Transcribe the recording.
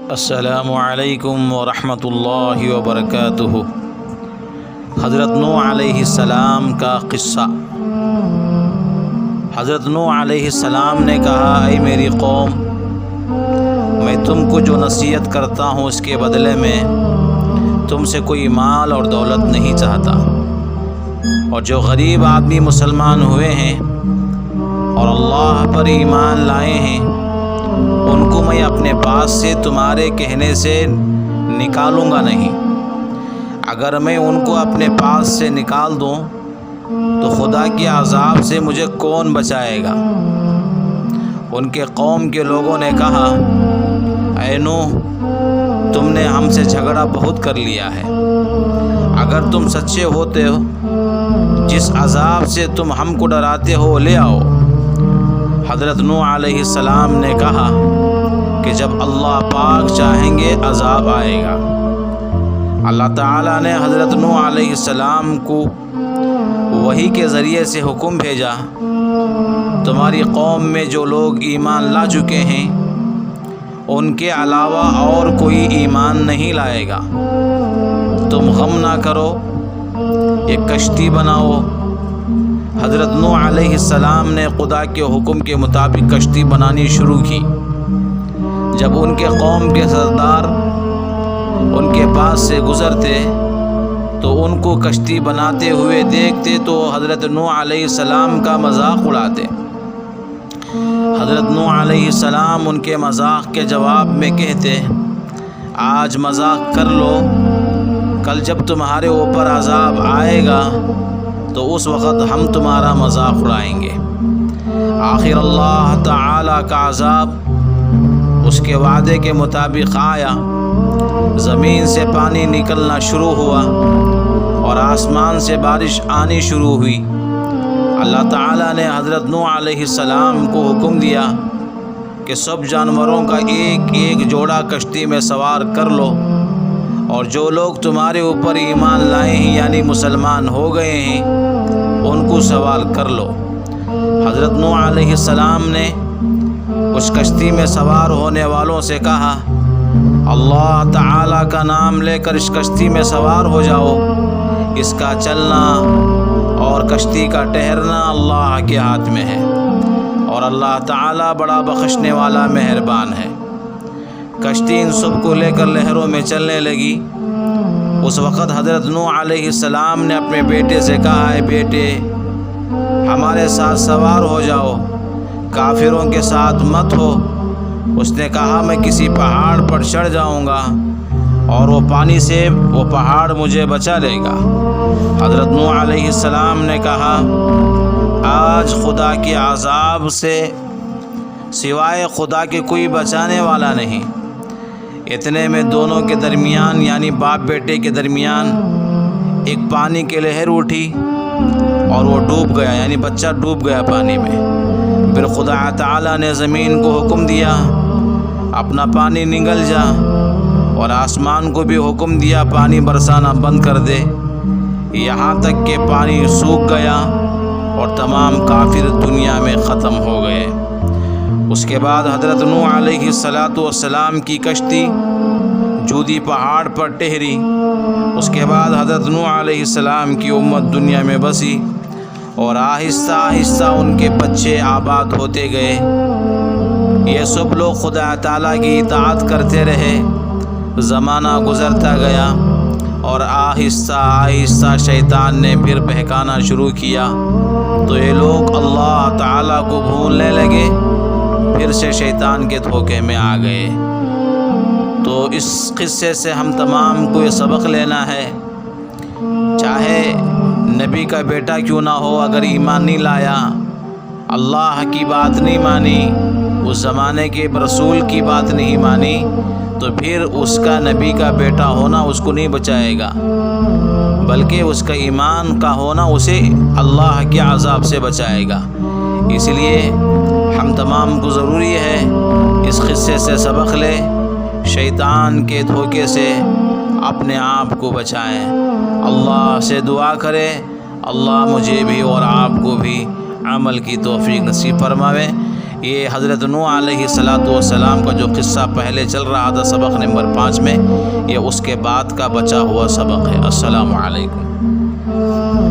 السلام علیکم ورحمۃ اللہ وبرکاتہ۔ حضرت نوح علیہ السلام کا قصہ۔ حضرت نوح علیہ السلام نے کہا، اے میری قوم، میں تم کو جو نصیحت کرتا ہوں اس کے بدلے میں تم سے کوئی مال اور دولت نہیں چاہتا، اور جو غریب آدمی مسلمان ہوئے ہیں اور اللہ پر ایمان لائے ہیں ان کو میں اپنے پاس سے تمہارے کہنے سے نکالوں گا نہیں۔ اگر میں ان کو اپنے پاس سے نکال دوں تو خدا کے عذاب سے مجھے کون بچائے گا؟ ان کے قوم کے لوگوں نے کہا، اے نوح، تم نے ہم سے جھگڑا بہت کر لیا ہے۔ اگر تم سچے ہوتے ہو، جس عذاب سے تم ہم کو ڈراتے ہو لے آؤ۔ حضرت نوح علیہ السلام نے کہا کہ جب اللہ پاک چاہیں گے عذاب آئے گا۔ اللہ تعالیٰ نے حضرت نوح علیہ السلام کو وحی کے ذریعے سے حکم بھیجا، تمہاری قوم میں جو لوگ ایمان لا چکے ہیں ان کے علاوہ اور کوئی ایمان نہیں لائے گا۔ تم غم نہ کرو، ایک کشتی بناؤ۔ حضرت نوح علیہ السلام نے خدا کے حکم کے مطابق کشتی بنانی شروع کی۔ جب ان کے قوم کے سردار ان کے پاس سے گزرتے تو ان کو کشتی بناتے ہوئے دیکھتے تو حضرت نوح علیہ السلام کا مذاق اڑاتے۔ حضرت نوح علیہ السلام ان کے مذاق کے جواب میں کہتے، آج مذاق کر لو، کل جب تمہارے اوپر عذاب آئے گا تو اس وقت ہم تمہارا مذاق اڑائیں گے۔ آخر اللہ تعالیٰ کا عذاب اس کے وعدے کے مطابق آیا۔ زمین سے پانی نکلنا شروع ہوا اور آسمان سے بارش آنی شروع ہوئی۔ اللہ تعالیٰ نے حضرت نوح علیہ السلام کو حکم دیا کہ سب جانوروں کا ایک ایک جوڑا کشتی میں سوار کر لو، اور جو لوگ تمہارے اوپر ایمان لائے ہیں یعنی مسلمان ہو گئے ہیں ان کو سوال کر لو۔ حضرت نوح علیہ السلام نے اس کشتی میں سوار ہونے والوں سے کہا، اللہ تعالیٰ کا نام لے کر اس کشتی میں سوار ہو جاؤ۔ اس کا چلنا اور کشتی کا ٹھہرنا اللہ کے ہاتھ میں ہے، اور اللہ تعالیٰ بڑا بخشنے والا مہربان ہے۔ کشتی ان سب کو لے کر لہروں میں چلنے لگی۔ اس وقت حضرت نوح علیہ السلام نے اپنے بیٹے سے کہا، اے بیٹے، ہمارے ساتھ سوار ہو جاؤ، کافروں کے ساتھ مت ہو۔ اس نے کہا، میں کسی پہاڑ پر چڑھ جاؤں گا اور وہ پانی سے وہ پہاڑ مجھے بچا لے گا۔ حضرت نوح علیہ السلام نے کہا، آج خدا کے عذاب سے سوائے خدا کے کوئی بچانے والا نہیں۔ اتنے میں دونوں کے درمیان یعنی باپ بیٹے کے درمیان ایک پانی کی لہر اٹھی اور وہ ڈوب گیا، یعنی بچہ ڈوب گیا پانی میں۔ پھر خدا تعالیٰ نے زمین کو حکم دیا، اپنا پانی نگل جا، اور آسمان کو بھی حکم دیا پانی برسانا بند کر دے، یہاں تک کہ پانی سوکھ گیا اور تمام کافر دنیا میں ختم ہو گئے۔ اس کے بعد حضرت نوح علیہ السلام کی کشتی جودی پہاڑ پر ٹھہری۔ اس کے بعد حضرت نوح علیہ السلام کی امت دنیا میں بسی، اور آہستہ آہستہ ان کے بچے آباد ہوتے گئے۔ یہ سب لوگ خدا تعالیٰ کی اطاعت کرتے رہے۔ زمانہ گزرتا گیا اور آہستہ آہستہ شیطان نے پھر بہکانا شروع کیا، تو یہ لوگ اللہ تعالیٰ کو بھولنے لگے، پھر سے شیطان کے دھوکے میں آ گئے۔ تو اس قصے سے ہم تمام کو یہ سبق لینا ہے، چاہے نبی کا بیٹا کیوں نہ ہو، اگر ایمان نہیں لایا، اللہ کی بات نہیں مانی، اس زمانے کے رسول کی بات نہیں مانی، تو پھر اس کا نبی کا بیٹا ہونا اس کو نہیں بچائے گا، بلکہ اس کا ایمان کا ہونا اسے اللہ کے عذاب سے بچائے گا۔ اس لیے ہم تمام کو ضروری ہے اس قصے سے سبق لے، شیطان کے دھوکے سے اپنے آپ کو بچائیں۔ اللہ سے دعا کرے، اللہ مجھے بھی اور آپ کو بھی عمل کی توفیق نصیب فرماوے۔ یہ حضرت نوح علیہ السلام کا جو قصہ پہلے چل رہا تھا سبق نمبر 5 میں، یہ اس کے بعد کا بچا ہوا سبق ہے۔ السلام علیکم۔